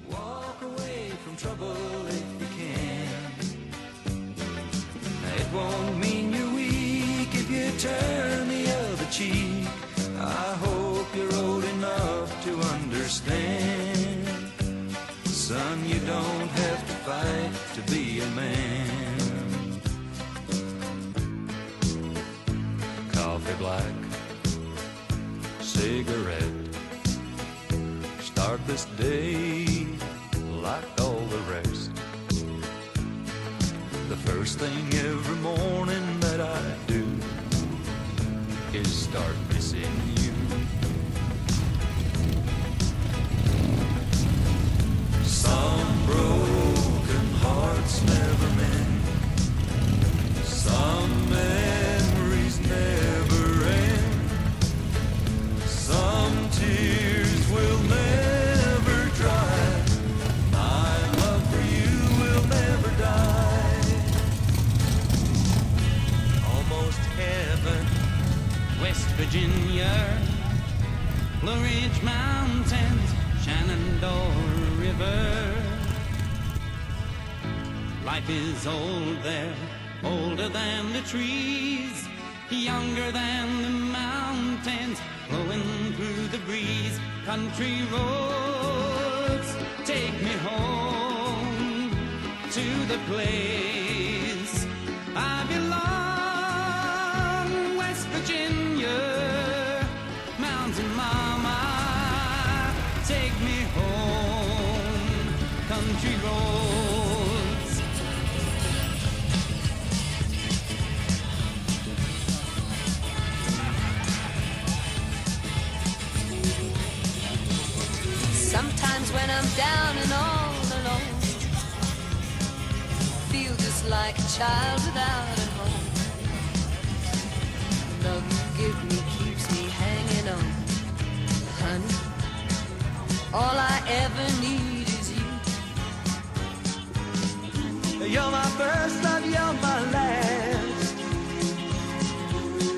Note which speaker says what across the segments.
Speaker 1: Walk away from trouble if you can. It won't mean you're weak if you turn the other cheek. I hope you're old enough to understand. Son, you don't have to fight to be a man. Coffee black, cigarette. Start this day like all the rest. The first thing every morning that I do is start missing you. Some broken hearts never mend. Some memories never end. Some tears will never dry. My love for you will never die. Almost heaven,
Speaker 2: West Virginia, Blue Ridge Mountains, Shenandoah River. Life is old there, older than the trees, younger than the mountains, flowing through the breeze. Country roads take me home to the place I belong. West Virginia, Mountain Mama, take me home. Country roads.
Speaker 3: Sometimes when I'm down and all alone, feel just like a child without a home. Love you give me keeps me hanging on. Honey, all I ever need is you.
Speaker 1: you're my first love, you're my last.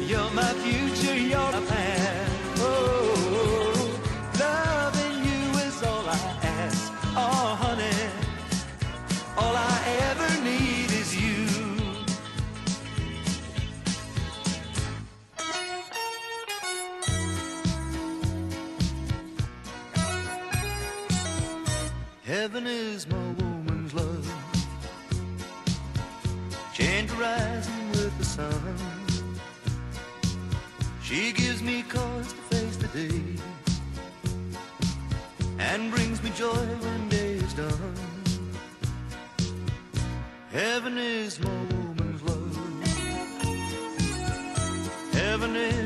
Speaker 1: You're my future, you're my past. Oh, loving you is all I ask. Oh, honey, all I ever need is you. Heaven is my woman's love, chained to rising with the sun. She gives me cause to face the day and brings me joy when day is done. Heaven is my woman's love. Heaven is